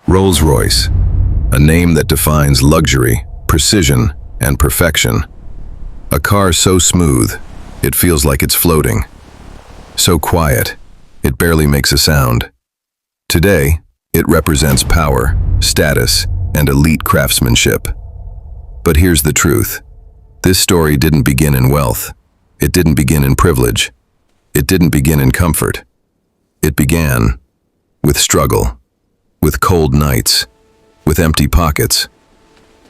Rolls-Royce, a name that defines luxury, precision, and perfection. A car so smooth, it feels like it's floating. So quiet, it barely makes a sound. Today, it represents power, status, and elite craftsmanship. But here's the truth. This story didn't begin in wealth. It didn't begin in privilege. It didn't begin in comfort. It began with struggle, with cold nights, with empty pockets,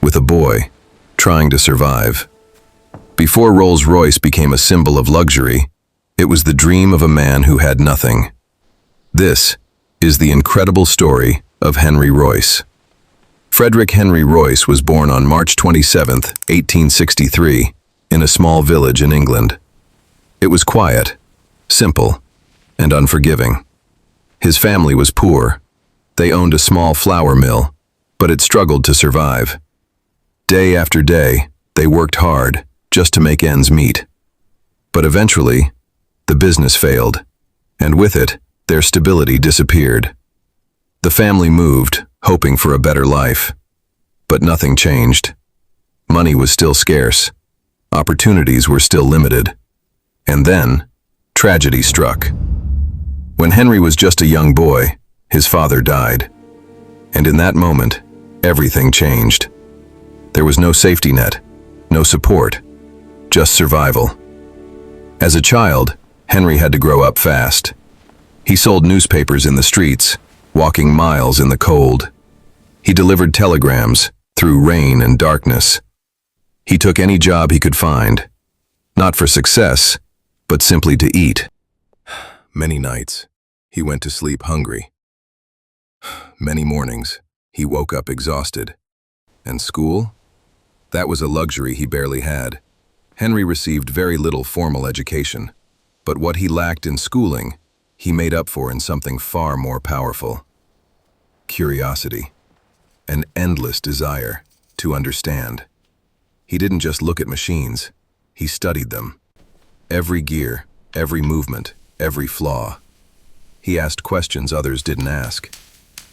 with a boy trying to survive. Before Rolls-Royce became a symbol of luxury, it was the dream of a man who had nothing. This is the incredible story of Henry Royce. Frederick Henry Royce was born on March 27, 1863, in a small village in England. It was quiet, simple, and unforgiving. His family was poor. They owned a small flour mill, but it struggled to survive. Day after day, they worked hard just to make ends meet. But eventually, the business failed, and with it, their stability disappeared. The family moved, hoping for a better life. But nothing changed. Money was still scarce. Opportunities were still limited. And then, tragedy struck. When Henry was just a young boy, his father died. And in that moment, everything changed. There was no safety net, no support, just survival. As a child, Henry had to grow up fast. He sold newspapers in the streets, walking miles in the cold. He delivered telegrams through rain and darkness. He took any job he could find, not for success, but simply to eat. Many nights, he went to sleep hungry. Many mornings, he woke up exhausted. And school? That was a luxury he barely had. Henry received very little formal education, but what he lacked in schooling, he made up for in something far more powerful. Curiosity. An endless desire to understand. He didn't just look at machines, he studied them. Every gear, every movement, every flaw. He asked questions others didn't ask.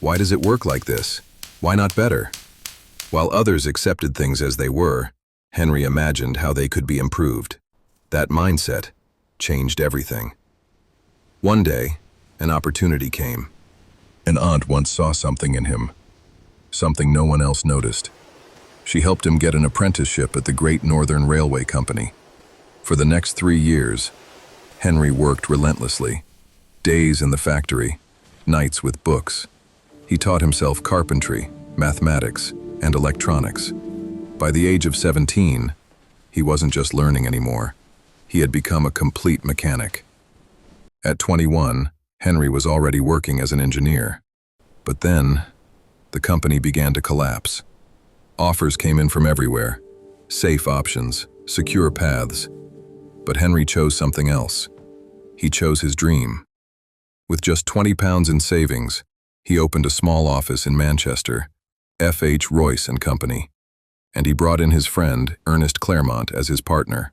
Why does it work like this? Why not better? While others accepted things as they were, Henry imagined how they could be improved. That mindset changed everything. One day, an opportunity came. An aunt once saw something in him, something no one else noticed. She helped him get an apprenticeship at the Great Northern Railway Company. For the next 3 years, Henry worked relentlessly. Days in the factory, nights with books. He taught himself carpentry, mathematics, and electronics. By the age of 17, he wasn't just learning anymore. He had become a complete mechanic. At 21, Henry was already working as an engineer. But then, the company began to collapse. Offers came in from everywhere. Safe options, secure paths. But Henry chose something else. He chose his dream. With just £20 in savings, he opened a small office in Manchester, F.H. Royce and Company, and he brought in his friend, Ernest Claremont, as his partner.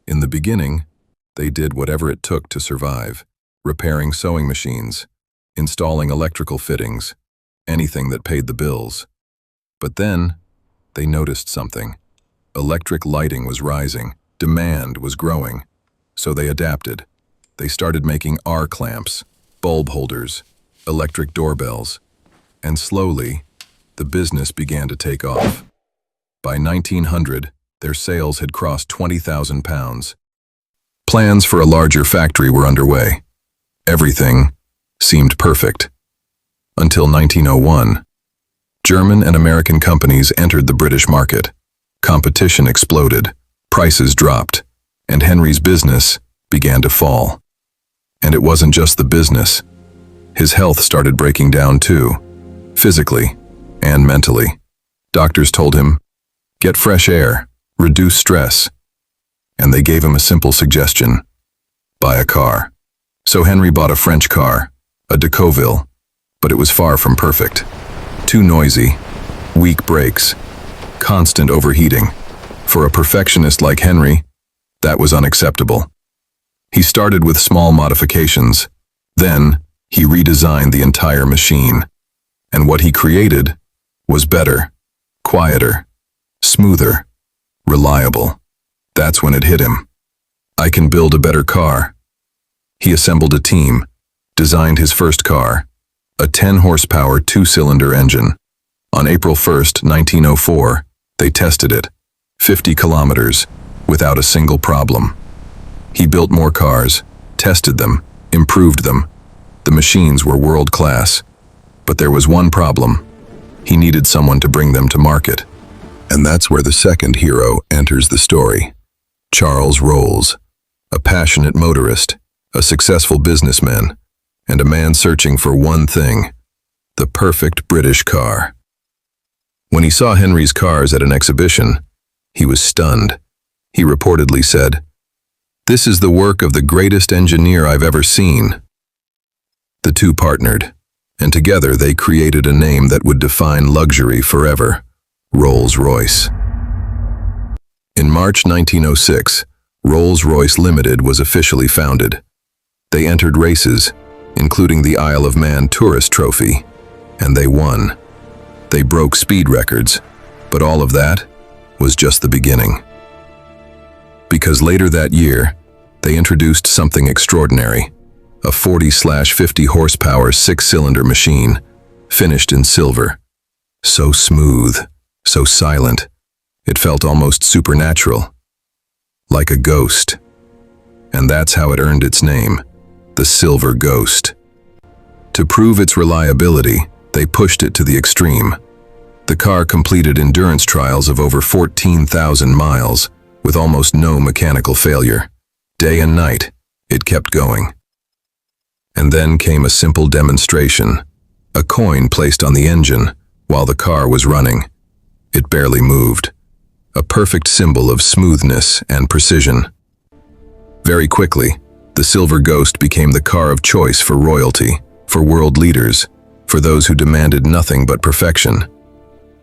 In the beginning, they did whatever it took to survive, repairing sewing machines, installing electrical fittings, anything that paid the bills. But then, they noticed something. Electric lighting was rising, demand was growing, so they adapted. They started making arc lamps, bulb holders, electric doorbells, and slowly, the business began to take off. By 1900, their sales had crossed £20,000. Plans for a larger factory were underway. Everything seemed perfect. Until 1901. German and American companies entered the British market. Competition exploded, prices dropped, and Henry's business began to fall. And it wasn't just the business. His health started breaking down too, physically and mentally. Doctors told him, get fresh air, reduce stress. And they gave him a simple suggestion: buy a car. So Henry bought a French car, a Decauville, but it was far from perfect. Too noisy, weak brakes, constant overheating. For a perfectionist like Henry, that was unacceptable. He started with small modifications. Then, he redesigned the entire machine. And what he created was better, quieter, smoother, reliable. That's when it hit him. I can build a better car. He assembled a team, designed his first car, a 10-horsepower two-cylinder engine. On April 1st, 1904, they tested it, 50 kilometers, without a single problem. He built more cars, tested them, improved them. The machines were world-class. But there was one problem. He needed someone to bring them to market. And that's where the second hero enters the story. Charles Rolls, a passionate motorist, a successful businessman, and a man searching for one thing, the perfect British car. When he saw Henry's cars at an exhibition, he was stunned. He reportedly said, "This is the work of the greatest engineer I've ever seen." The two partnered, and together they created a name that would define luxury forever, Rolls-Royce. In March 1906, Rolls-Royce Limited was officially founded. They entered races, including the Isle of Man Tourist Trophy, and they won. They broke speed records, but all of that was just the beginning. Because later that year, they introduced something extraordinary, a 40/50 horsepower six-cylinder machine, finished in silver. So smooth, so silent, it felt almost supernatural, like a ghost. And that's how it earned its name, the Silver Ghost. To prove its reliability, they pushed it to the extreme. The car completed endurance trials of over 14,000 miles, with almost no mechanical failure. Day and night, it kept going. And then came a simple demonstration, a coin placed on the engine while the car was running. It barely moved, a perfect symbol of smoothness and precision. Very quickly, the Silver Ghost became the car of choice for royalty, for world leaders, for those who demanded nothing but perfection.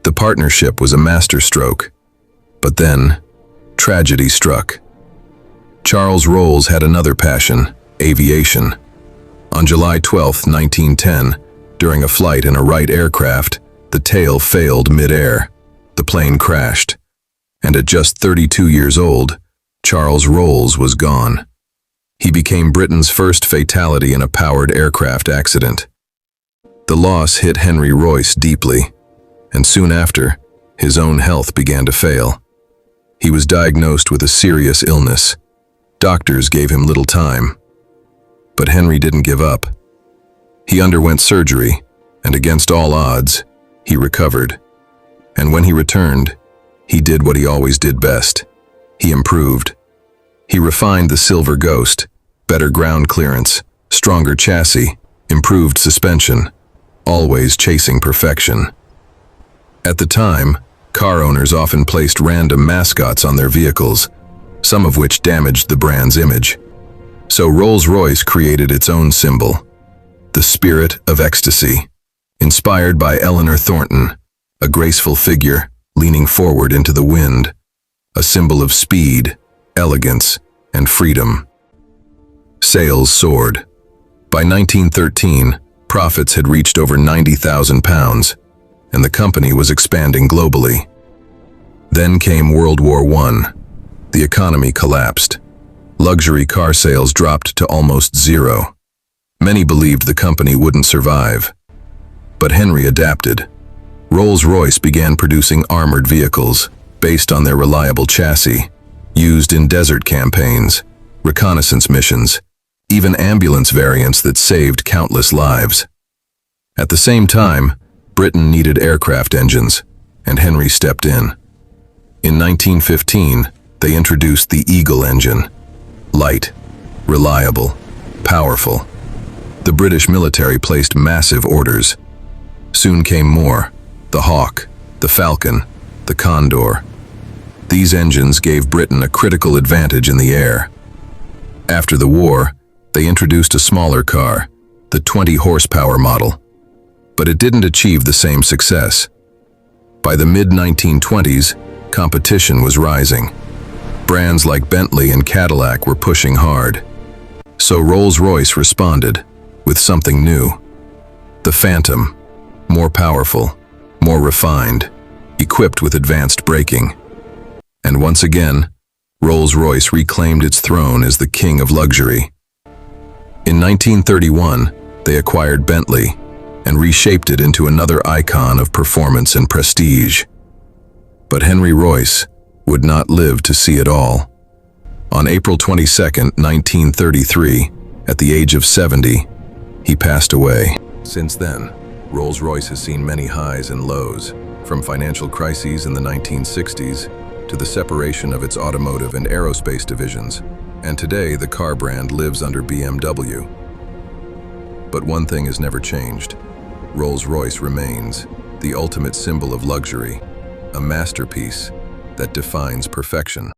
The partnership was a masterstroke. But then, tragedy struck. Charles Rolls had another passion, aviation. On July 12, 1910, during a flight in a Wright aircraft, the tail failed mid-air. The plane crashed. And at just 32 years old, Charles Rolls was gone. He became Britain's first fatality in a powered aircraft accident. The loss hit Henry Royce deeply, and soon after, his own health began to fail. He was diagnosed with a serious illness. Doctors gave him little time. But Henry didn't give up. He underwent surgery, and against all odds, he recovered. And when he returned, he did what he always did best. He improved. He refined the Silver Ghost, better ground clearance, stronger chassis, improved suspension, always chasing perfection. At the time, car owners often placed random mascots on their vehicles, some of which damaged the brand's image. So Rolls-Royce created its own symbol, the Spirit of Ecstasy, inspired by Eleanor Thornton, a graceful figure leaning forward into the wind, a symbol of speed, elegance, and freedom. Sales soared. By 1913, profits had reached over £90,000, and the company was expanding globally. Then came World War I. The economy collapsed. Luxury car sales dropped to almost zero. Many believed the company wouldn't survive. But Henry adapted. Rolls-Royce began producing armored vehicles based on their reliable chassis, used in desert campaigns, reconnaissance missions, even ambulance variants that saved countless lives. At the same time, Britain needed aircraft engines, and Henry stepped in. In 1915, they introduced the Eagle engine. Light, reliable, powerful. The British military placed massive orders. Soon came more: the Hawk, the Falcon, the Condor. These engines gave Britain a critical advantage in the air. After the war, they introduced a smaller car, the 20-horsepower model. But it didn't achieve the same success. By the mid-1920s, competition was rising. Brands like Bentley and Cadillac were pushing hard. So Rolls-Royce responded with something new. The Phantom, more powerful, more refined, equipped with advanced braking. And once again, Rolls-Royce reclaimed its throne as the king of luxury. In 1931, they acquired Bentley and reshaped it into another icon of performance and prestige. But Henry Royce would not live to see it all. On April 22, 1933, at the age of 70, he passed away. Since then, Rolls-Royce has seen many highs and lows, from financial crises in the 1960s to the separation of its automotive and aerospace divisions, and today the car brand lives under BMW. But one thing has never changed. Rolls-Royce remains the ultimate symbol of luxury, a masterpiece that defines perfection.